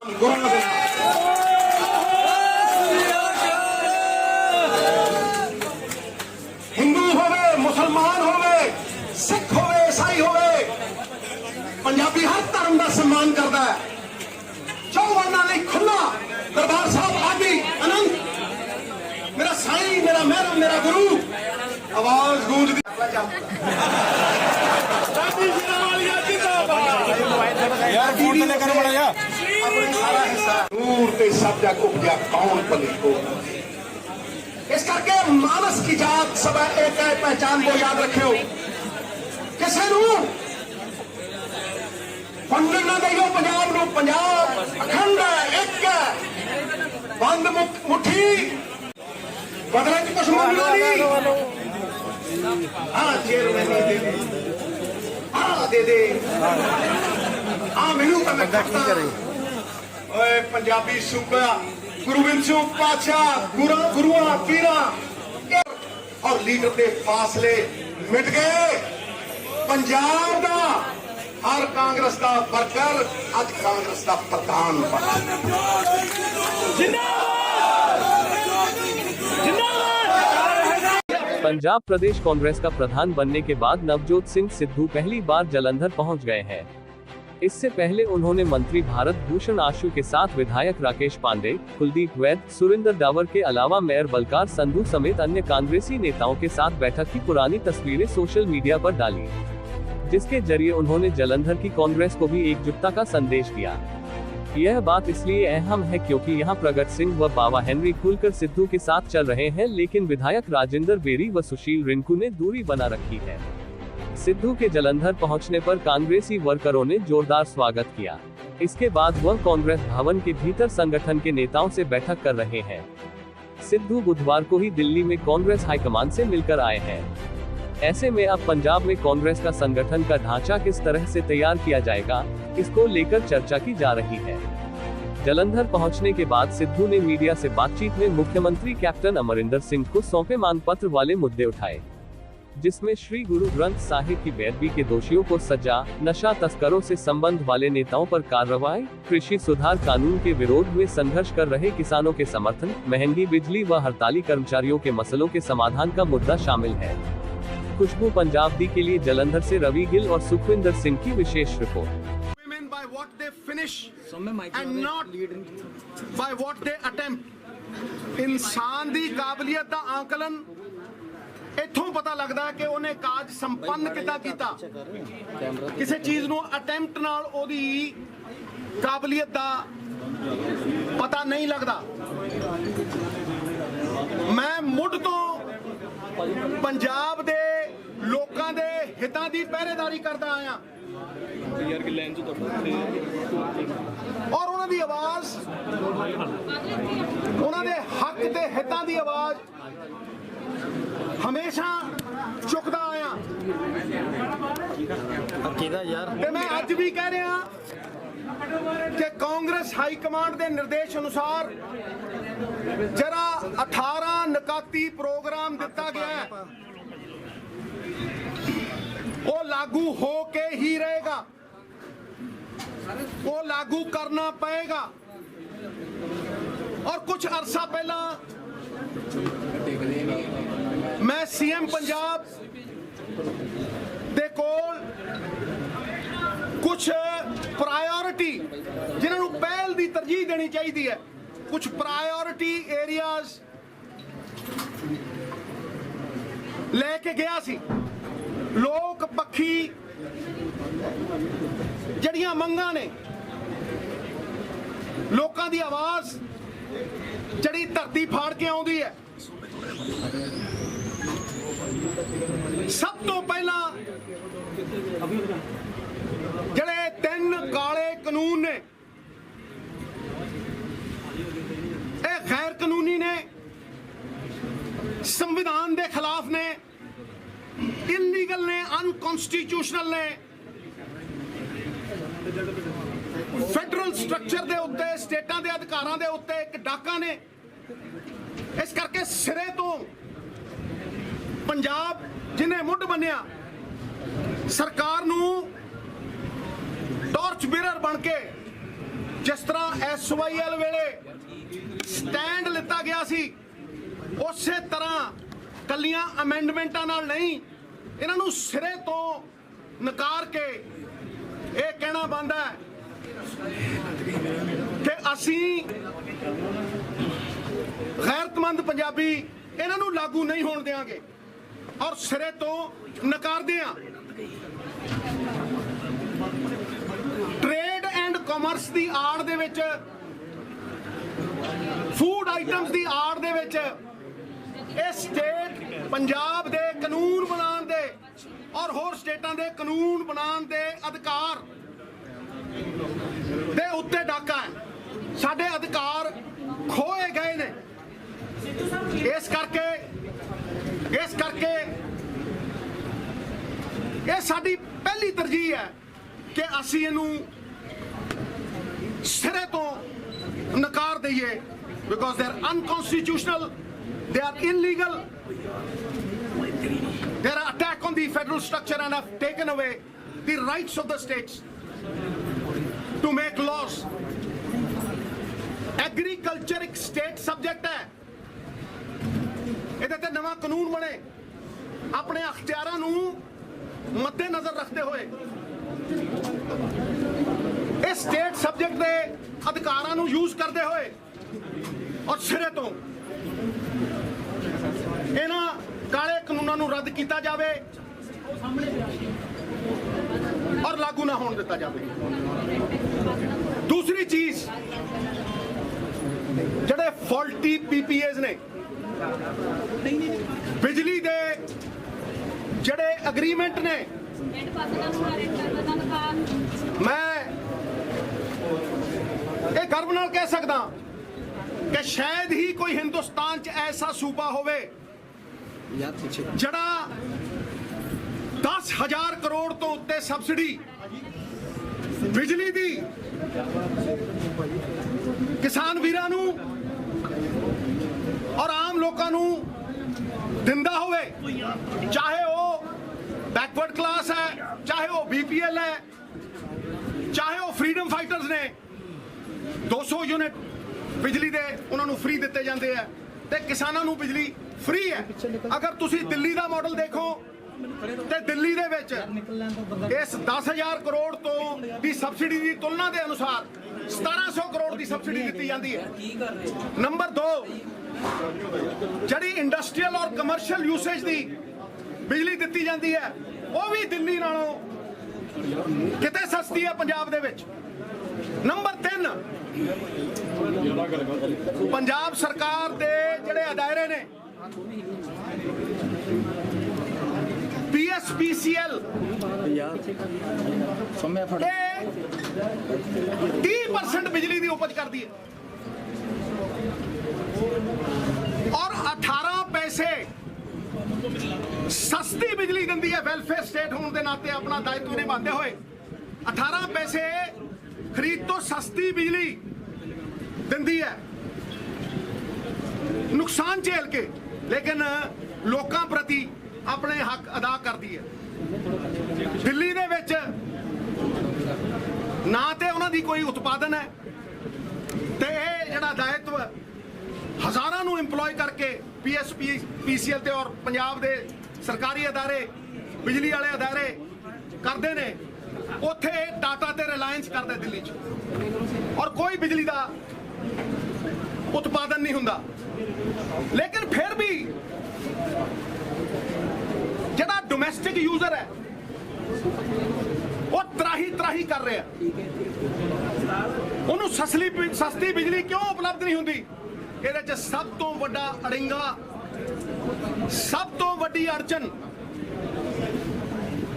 हिंदू होवे, मुसलमान होवे, सिख होवे, ईसाई होवे, पंजाबी हर धर्म का सम्मान करता है। चौवरना नहीं खुला दरबार साहब आदि अनंत मेरा साईं, मेरा महरम, मेरा गुरु आवाज गूंजती यार फोन तो लेकर बड़ा यार सारा हिस्सा दूर ते सब जग उपजा कौन पली को। इस करके मानस की जात सब एक है, पहचान को याद रखियो। किसे नू पंडित ना देयो पंजाब नू, पंजाब अखंड है, एक है, बंद मुट्ठी बदले की कुछ मांगना नहीं। हाँ चेयरमैन दे दे, हाँ दे दे, हाँ मैनू तो मैं करता। ओए पंजाबी सूबा गुरु गोबिंद सिंह पातशाह गुरुआ पीरा और लीडर के फासले मिट गए। पंजाब का हर कांग्रेस का वर्कर अज कांग्रेस का प्रधान बन पंजाब प्रदेश कांग्रेस का प्रधान बनने के बाद नवजोत सिंह सिद्धू पहली बार जालंधर पहुंच गए हैं। इससे पहले उन्होंने मंत्री भारत भूषण आशु के साथ विधायक राकेश पांडे, कुलदीप वैद, सुरेंद्र डावर के अलावा मेयर बलकार संधू समेत अन्य कांग्रेसी नेताओं के साथ बैठक की पुरानी तस्वीरें सोशल मीडिया पर डाली, जिसके जरिए उन्होंने जालंधर की कांग्रेस को भी एकजुटता का संदेश दिया। यह बात इसलिए अहम है क्योंकि यहां प्रगट सिंह व बाबा हेनरी खुलकर सिद्धू के साथ चल रहे हैं, लेकिन विधायक राजेंद्र बेरी व सुशील रिंकू ने दूरी बना रखी है। सिद्धू के जालंधर पहुंचने पर कांग्रेसी वर्करों ने जोरदार स्वागत किया। इसके बाद वह कांग्रेस भवन के भीतर संगठन के नेताओं से बैठक कर रहे हैं। सिद्धू बुधवार को ही दिल्ली में कांग्रेस हाईकमान से मिलकर आए हैं। ऐसे में अब पंजाब में कांग्रेस का संगठन का ढांचा किस तरह से तैयार किया जाएगा, इसको लेकर चर्चा की जा रही है। जालंधर पहुंचने के बाद सिद्धू ने मीडिया से बातचीत में मुख्यमंत्री कैप्टन अमरिंदर सिंह को सौंपे मांगपत्र वाले मुद्दे उठाए, जिसमें श्री गुरु ग्रंथ साहिब की बेअदबी के दोषियों को सजा, नशा तस्करों से संबंध वाले नेताओं पर कार्रवाई, कृषि सुधार कानून के विरोध में संघर्ष कर रहे किसानों के समर्थन, महंगी बिजली व हड़ताली कर्मचारियों के मसलों के समाधान का मुद्दा शामिल है। खुशबू पंजाब दी के लिए जालंधर से रवि गिल और सुखविंदर सिंह की विशेष report. by what they finish and not by what they attempt। इंसान दी काबिलियत दा आंकलन इथों पता लगदा है कि उन्हें काज संपन्न किदा कीता। किसी चीज नूं अटेम्प्ट नाल ओदी काबिलियत दा पता नहीं लगदा। मैं मुड़ तो पंजाब दे लोकां दे हितां दी पहरेदारी करदा आया और उन्हां दी आवाज, उन्हां दे हक ते हितां दी आवाज हमेशा चुकदा आया। ते मैं अज भी कह रहा कि कांग्रेस हाई कमांड के निर्देश अनुसार जरा 18 नकाती प्रोग्राम दिता गया है, वो लागू हो के ही रहेगा, वो लागू करना पड़ेगा। और कुछ अरसा पहला मैं सीएम पंजाब दे कोल कुछ प्रायोरिटी जिन्होंने पहल की तरजीह देनी चाहिए है, कुछ प्रायोरिटी एरियाज लेके गया सी। लोक पक्षी जड़ियां मंगा ने, लोकां दी आवाज जड़ी धरती फाड़ के आउंदी है। सब तो पहला जड़े 3 काले कानून ने, ये गैर कानूनी ने, संविधान के खिलाफ ने, इलीगल ने, अनकॉन्स्टिट्यूशनल ने, फेडरल स्ट्रक्चर के उत्ते, स्टेटां के अधिकारां के उत्ते एक डाका ने। इस करके सिरे तो पंजाब जिन्हें मुढ़ बनिया सरकार नूं टॉर्च बीरर बन के जिस तरह SYL वेले स्टैंड लिता गया सी उसे तरह कलियां अमेंडमेंटां नाल नहीं इन्हां नूं सिरे तो नकार के ये कहना बनता है कि असीं गैरतमंद पंजाबी इन्हां नूं लागू नहीं होण देंगे और सिरे तो नकारदे हां। ट्रेड एंड कॉमर्स दी आड़ दे विच फूड आइटम्स दी आड़ दे विच ਇਹ ਸਟੇਟ ਪੰਜਾਬ ਦੇ ਕਾਨੂੰਨ ਬਣਾਉਣ ਦੇ ਔਰ ਹੋਰ ਸਟੇਟਾਂ ਦੇ ਕਾਨੂੰਨ ਬਣਾਉਣ ਦੇ ਅਧਿਕਾਰ ਦੇ ਉੱਤੇ ਡਾਕਾ ਹੈ। ਸਾਡੇ ਅਧਿਕਾਰ ਖੋਏ ਗਏ ਨੇ। ਇਸ ਕਰਕੇ ਇਹ ਸਾਡੀ ਪਹਿਲੀ ਤਰਜੀਹ ਹੈ ਕਿ ਅਸੀਂ ਇਹਨੂੰ ਸਿਰੇ ਤੋਂ ਨਕਾਰ ਦਈਏ because they are unconstitutional, they are illegal, they are attack on the federal structure and have taken away the rights of the states to make laws. Agriculture एक state subject है। ਇਹਦੇ ਤੇ ਨਵਾਂ ਕਾਨੂੰਨ ਬਣੇ ਆਪਣੇ ਅਖਤਿਆਰਾਂ ਨੂੰ ਮੱਦੇ ਨਜ਼ਰ ਰੱਖਦੇ ਹੋਏ ਇਸ ਸਟੇਟ ਸਬਜੈਕਟ ਦੇ ਅਧਿਕਾਰਾਂ ਨੂੰ ਯੂਜ਼ ਕਰਦੇ ਹੋਏ ਔਰ ਸਿਰੇ ਤੋਂ ਇਹਨਾਂ ਕਾਲੇ ਕਾਨੂੰਨਾਂ ਨੂੰ ਰੱਦ ਕੀਤਾ ਜਾਵੇ ਔਰ ਲਾਗੂ ਨਾ ਹੋਣ ਦਿੱਤਾ ਜਾਵੇ। ਦੂਸਰੀ ਚੀਜ਼ ਜਿਹੜੇ ਫਾਲਟੀ PPAs ਨੇ ਬਿਜਲੀ ਦੇ ਜਿਹੜੇ ਐਗਰੀਮੈਂਟ ਨੇ ਮੈਂ ਇਹ ਗਰਵ ਨਾਲ ਕਹਿ ਸਕਦਾ कि शायद ही कोई हिंदुस्तान च ऐसा सूबा होवे जड़ा 10,000 करोड़ तो उत्ते सबसिडी बिजली दी किसान वीरां नूं और आम लोकां नूं दिंदा होवे, चाहे वो बैकवर्ड क्लास है, चाहे वो BPL है, चाहे वो फ्रीडम फाइटर्स ने 200 यूनिट बिजली दे उन्होंने फ्री दिते जाते हैं ते किसानों नूं बिजली फ्री है। अगर तुसी दिल्ली का मॉडल देखो ते दिल्ली दे विच इस 10,000 करोड़ तो दी सबसिडी की तुलना के अनुसार 1700 करोड़ की सबसिडी दी जाती है। नंबर 2 जिहड़ी इंडस्ट्रीयल और कमर्शियल यूसेज की बिजली दी जाती है वो भी दिल्ली नालों किते सस्ती है पंजाब दे विच। नंबर 3 पंजाब सरकार दे जिहड़े अदारे ने PSPCL 30% बिजली की उपज करती है और 18 पैसे सस्ती बिजली दी है। वेलफेयर स्टेट होने के नाते अपना दायित्व निभाते हुए 18 पैसे खरीद तो सस्ती बिजली दी है नुकसान झेल के, लेकिन लोकां प्रति अपने हक अदा करती है। दिल्ली दे विच ना ते उन्हां दी कोई उत्पादन है ते इह जिहड़ा दायित्व हज़ारां नूं इंप्लॉय करके PSPCL ते और पंजाब दे सरकारी अदारे बिजली वाले अदारे करते ने, उत्थे टाटा ते रिलायंस करदे दिल्ली च और कोई बिजली का उत्पादन नहीं हुंदा। लेकिन फिर भी जिहड़ा डोमेस्टिक यूजर है वो त्राही कर रहा है। उन्होंने सस्ती बिजली क्यों उपलब्ध नहीं हुंदी? इहदे च सब तो वड्डा अड़िंगा, सब तो वड्डी अड़चन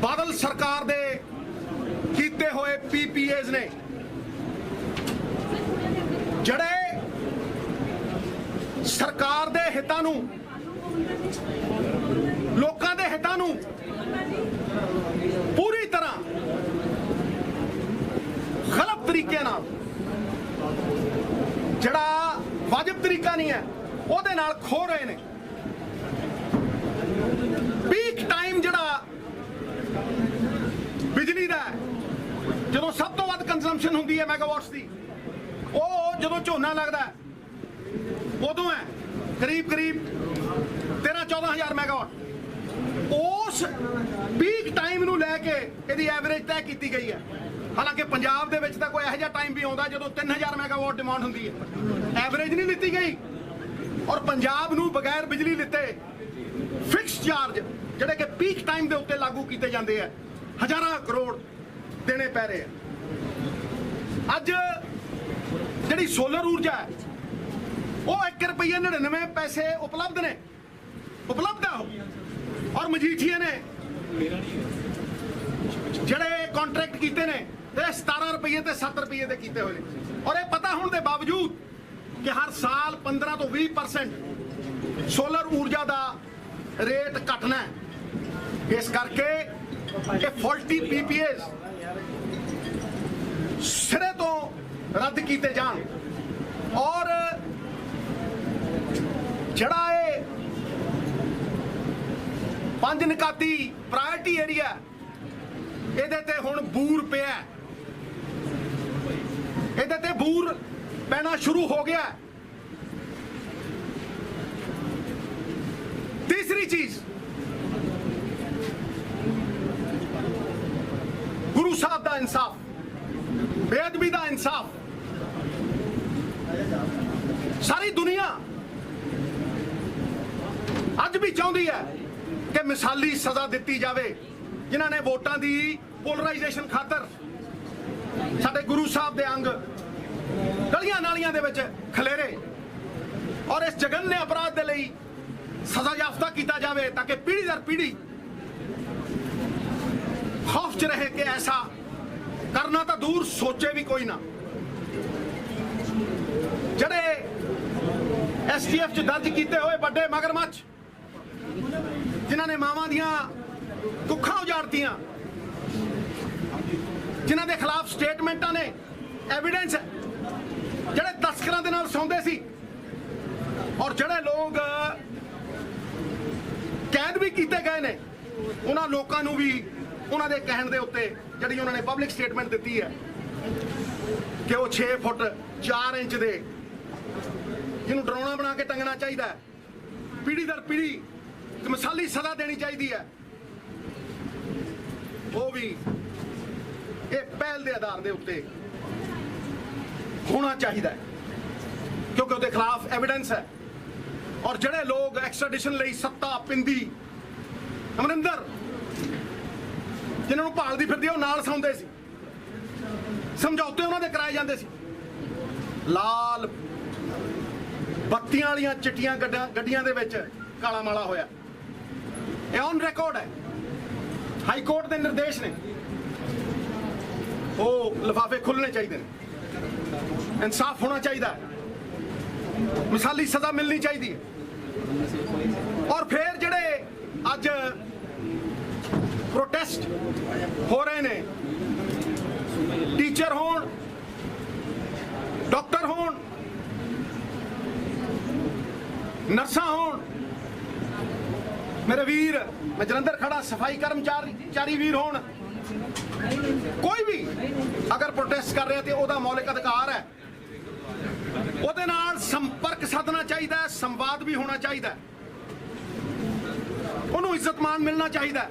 बादल सरकार दे कीते हुए PPAs ने जड़े सरकार दे हितां नूं लोकां दे हितां नूं पूरी तरह गलत तरीके नाल जड़ा वाजिब तरीका नहीं है ओहदे नाल खो रहे ने। पीक टाइम जड़ा बिजली दा जदों सब तो वध कंजम्पशन हुंदी है मेगावाट्स दी ਉਹ ਜਦੋਂ ਝੋਨਾ ਲੱਗਦਾ ਉਦੋਂ ਹੈ ਕਰੀਬ 13-14,000 ਮੈਗਾਵਾਟ। ਉਸ ਪੀਕ ਟਾਈਮ ਨੂੰ ਲੈ ਕੇ ਇਹਦੀ ਐਵਰੇਜ ਤੈਅ ਕੀਤੀ ਗਈ ਹੈ। ਹਾਲਾਂਕਿ ਪੰਜਾਬ ਦੇ ਵਿੱਚ ਤਾਂ ਕੋਈ ਇਹੋ ਜਿਹਾ ਟਾਈਮ ਵੀ ਆਉਂਦਾ ਜਦੋਂ 3000 ਮੈਗਾਵਾਟ ਡਿਮਾਂਡ ਹੁੰਦੀ ਹੈ, ਐਵਰੇਜ ਨਹੀਂ ਲਿੱਤੀ ਗਈ। ਔਰ ਪੰਜਾਬ ਨੂੰ ਬਗੈਰ ਬਿਜਲੀ ਲਿੱਤੇ ਫਿਕਸ ਚਾਰਜ ਜਿਹੜੇ ਕਿ ਪੀਕ ਟਾਈਮ ਦੇ ਉੱਤੇ ਲਾਗੂ ਕੀਤੇ ਜਾਂਦੇ ਆ, ਹਜ਼ਾਰਾਂ ਕਰੋੜ ਦੇਣੇ ਪੈ ਰਹੇ ਆ। ਅੱਜ ਜਿਹੜੀ ਸੋਲਰ ਊਰਜਾ ਹੈ ਉਹ 1 ਰੁਪਈਆ 99 ਪੈਸੇ ਉਪਲਬਧ ਹੈ ਉਹ। ਔਰ ਮਜੀਠੀਏ ਨੇ ਜਿਹੜੇ ਕੰਟਰੈਕਟ ਕੀਤੇ ਨੇ ਤੇ 17 ਰੁਪਏ ਤੇ 7 ਰੁਪਏ ਦੇ ਕੀਤੇ ਹੋਏ ਨੇ। ਔਰ ਇਹ ਪਤਾ ਹੋਣ ਦੇ ਬਾਵਜੂਦ ਕਿ ਹਰ ਸਾਲ 15 ਤੋਂ 20% ਸੋਲਰ ਊਰਜਾ ਦਾ ਰੇਟ ਘਟਣਾ ਹੈ। ਇਸ ਕਰਕੇ ਇਹ ਫਾਲਟੀ ਪੀਪੀਏਸ ਸਿਰੇ ਤੋਂ ਰੱਦ ਕੀਤੇ ਜਾਣ। ਔਰ ਜਿਹੜਾ ਇਹ 5 ਨਿਕਾਤੀ ਪ੍ਰਾਇਰਟੀ ਏਰੀਆ ਇਹਦੇ ਤੇ ਹੁਣ ਬੂਰ ਪਿਆ, ਇਹਦੇ ਤੇ ਬੂਰ ਪੈਣਾ ਸ਼ੁਰੂ ਹੋ ਗਿਆ। ਤੀਸਰੀ ਚੀਜ਼, ਗੁਰੂ ਸਾਹਿਬ ਦਾ ਇਨਸਾਫ, ਬੇਅਦਬੀ ਦਾ ਇਨਸਾਫ। ਸਾਰੀ ਦੁਨੀਆ ਅੱਜ ਵੀ ਚਾਹੁੰਦੀ ਹੈ ਕਿ ਮਿਸਾਲੀ ਸਜ਼ਾ ਦਿੱਤੀ ਜਾਵੇ ਜਿਨ੍ਹਾਂ ਨੇ ਵੋਟਾਂ ਦੀ ਪੋਲਰਾਈਜੇਸ਼ਨ ਖਾਤਰ ਸਾਡੇ ਗੁਰੂ ਸਾਹਿਬ ਦੇ ਅੰਗ ਗਲੀਆਂ ਨਾਲੀਆਂ ਦੇ ਵਿੱਚ ਖਲੇਰੇ। ਔਰ ਇਸ ਜਗਨਨੇ ਅਪਰਾਧ ਦੇ ਲਈ ਸਜ਼ਾ ਯਾਫਤਾ ਕੀਤਾ ਜਾਵੇ ਤਾਂ ਕਿ ਪੀੜ੍ਹੀ ਦਰ ਪੀੜ੍ਹੀ ਖੌਫ 'ਚ ਰਹੇ ਕਿ ਐਸਾ ਕਰਨਾ ਤਾਂ ਦੂਰ ਸੋਚੇ ਵੀ ਕੋਈ ਨਾ। ਜਿਹੜੇ STF 'ਚ ਦਰਜ ਕੀਤੇ ਹੋਏ ਵੱਡੇ ਮਗਰਮੱਛ ਜਿਨ੍ਹਾਂ ਨੇ ਮਾਵਾਂ ਦੀਆਂ ਕੁੱਖਾਂ ਉਜਾੜਤੀਆਂ, ਜਿਨ੍ਹਾਂ ਦੇ ਖਿਲਾਫ ਸਟੇਟਮੈਂਟਾਂ ਨੇ, ਐਵੀਡੈਂਸ ਹੈ, ਜਿਹੜੇ ਤਸਕਰਾਂ ਦੇ ਨਾਲ ਸੌਂਦੇ ਸੀ ਔਰ ਜਿਹੜੇ ਲੋਕ ਕੈਦ ਵੀ ਕੀਤੇ ਗਏ ਨੇ, ਉਹਨਾਂ ਲੋਕਾਂ ਨੂੰ ਵੀ ਉਹਨਾਂ ਦੇ ਕਹਿਣ ਦੇ ਉੱਤੇ ਜਿਹੜੀ ਉਹਨਾਂ ਨੇ ਪਬਲਿਕ ਸਟੇਟਮੈਂਟ ਦਿੱਤੀ ਹੈ ਕਿ ਉਹ 6 ਫੁੱਟ 4 ਇੰਚ ਦੇ ਜਿਹਨੂੰ ਡਰਾਉਣਾ ਬਣਾ ਕੇ ਟੰਗਣਾ ਚਾਹੀਦਾ ਹੈ, ਪੀੜ੍ਹੀ ਦਰ ਪੀੜ੍ਹੀ ਮਿਸਾਲੀ ਸਜ਼ਾ ਦੇਣੀ ਚਾਹੀਦੀ ਹੈ, ਉਹ ਵੀ ਇਹ ਪਹਿਲ ਦੇ ਆਧਾਰ ਦੇ ਉੱਤੇ ਹੋਣਾ ਚਾਹੀਦਾ ਹੈ ਕਿਉਂਕਿ ਉਹਦੇ ਖਿਲਾਫ ਐਵੀਡੈਂਸ ਹੈ। ਔਰ ਜਿਹੜੇ ਲੋਕ ਐਕਸਟ੍ਰੈਡੀਸ਼ਨ ਲਈ ਸੱਤਾ ਪਿੰਦੀ ਅਮਰਿੰਦਰ ਜਿਨ੍ਹਾਂ ਨੂੰ ਭਾਲਦੀ ਫਿਰਦੀ ਉਹ ਨਾਲ ਸੌਂਦੇ ਸੀ, ਸਮਝੌਤੇ ਉਹਨਾਂ ਦੇ ਕਰਾਏ ਜਾਂਦੇ ਸੀ। ਲਾਲ ਬੱਤੀਆਂ ਵਾਲੀਆਂ ਚਿੱਟੀਆਂ ਗੱਡੀਆਂ ਦੇ ਵਿੱਚ ਕਾਲਾ ਮਾਲਾ ਹੋਇਆ, ਇਹ ਔਨ ਰਿਕਾਰਡ ਹੈ। ਹਾਈ ਕੋਰਟ ਦੇ ਨਿਰਦੇਸ਼ ਨੇ, ਉਹ ਲਿਫਾਫੇ ਖੁੱਲਣੇ ਚਾਹੀਦੇ ਨੇ, ਇਨਸਾਫ ਹੋਣਾ ਚਾਹੀਦਾ, ਮਿਸਾਲੀ ਸਜ਼ਾ ਮਿਲਣੀ ਚਾਹੀਦੀ ਹੈ। ਔਰ ਫਿਰ ਜਿਹੜੇ ਅੱਜ ਪ੍ਰੋਟੈਸਟ ਹੋ ਰਹੇ ਨੇ, ਟੀਚਰ ਹੋਣ, ਡਾਕਟਰ ਹੋਣ, ਨਰਸਾਂ ਹੋਣ, ਮੇਰੇ ਵੀਰ, ਮੈਂ ਜਲੰਧਰ ਖੜਾ ਸਫਾਈ ਕਰਮਚਾਰੀ ਵੀਰ ਹੋਣ, ਕੋਈ ਵੀ ਅਗਰ ਪ੍ਰੋਟੈਸਟ ਕਰ ਰਿਹਾ ਤੇ ਉਹਦਾ ਮੌਲਿਕ ਅਧਿਕਾਰ ਹੈ, ਉਹਦੇ ਨਾਲ ਸੰਪਰਕ ਸਾਧਣਾ ਚਾਹੀਦਾ ਹੈ, ਸੰਵਾਦ ਵੀ ਹੋਣਾ ਚਾਹੀਦਾ ਹੈ, ਉਹਨੂੰ ਇੱਜ਼ਤ ਮਾਣ ਮਿਲਣਾ ਚਾਹੀਦਾ ਹੈ,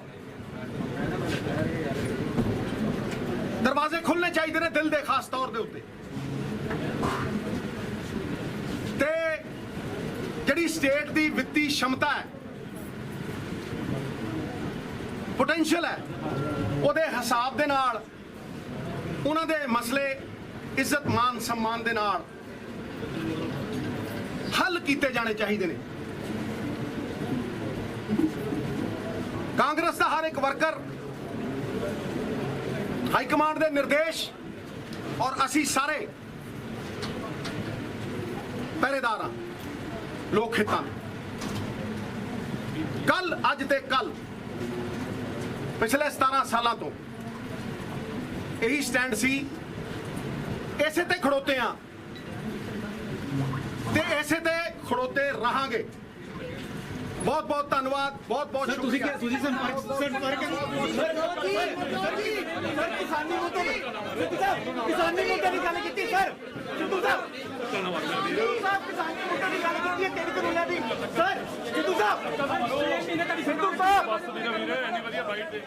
ਦਰਵਾਜ਼ੇ ਖੁੱਲਣੇ ਚਾਹੀਦੇ ਨੇ ਦਿਲ ਦੇ ਖਾਸ ਤੌਰ ਦੇ ਉੱਤੇ। ਤੇ ਜਿਹੜੀ ਸਟੇਟ ਦੀ ਵਿੱਤੀ ਸ਼ਮਤਾ ਹੈ, ਪੋਟੈਂਸ਼ੀਅਲ ਹੈ, ਉਹਦੇ ਹਿਸਾਬ ਦੇ ਨਾਲ ਉਹਨਾਂ ਦੇ ਮਸਲੇ ਇੱਜ਼ਤ ਮਾਨ ਸਨਮਾਨ ਦੇ ਨਾਲ ਹੱਲ ਕੀਤੇ ਜਾਣੇ ਚਾਹੀਦੇ ਨੇ। ਕਾਂਗਰਸ ਦਾ ਹਰ ਇੱਕ ਵਰਕਰ ਹਾਈ ਕਮਾਂਡ ਦੇ ਨਿਰਦੇਸ਼ ਔਰ ਅਸੀਂ ਸਾਰੇ ਪਹਿਰੇਦਾਰ ਹਾਂ ਲੋਕ ਹਿੱਤਾਂ। ਕੱਲ ਅੱਜ ਤੇ ਕੱਲ ਪਿਛਲੇ 17 ਸਾਲਾਂ ਤੋਂ ਇਹੀ ਸਟੈਂਡ ਸੀ, ਇਸੇ ਤੇ ਖੜੋਤੇ ਆ ਤੇ ਇਸੇ ਤੇ ਖੜੋਤੇ ਰਹਾਂਗੇ। ਬਹੁਤ ਬਹੁਤ ਧੰਨਵਾਦ, ਬਹੁਤ ਬਹੁਤ ਸ਼ੁਕਰੀਆ। ਤੁਸੀਂ ਸੰਪਰਕ ਕਿਸਾਨੀ ਮੁੱਦੇ ਦੀ ਗੱਲ ਕੀਤੀ ਸਰ। ਸਿੱਧੂ ਸਾਹਿਬ ਧੰਨਵਾਦ ਕਿਸਾਨੀ ਮੁੱਦੇ ਦੀ ਗੱਲ ਕੀਤੀ ਹੈ 3 ਕਾਨੂੰਨਾਂ ਦੀ ਸਰ। ਸਿੱਧੂ ਸਾਹਿਬ ਸਿੱਧੂ ਸਾਹਿਬ ਬਸ ਵੀਰੇ ਇੰਨੀ ਵਧੀਆ ਬਾਈਟ ਦੇ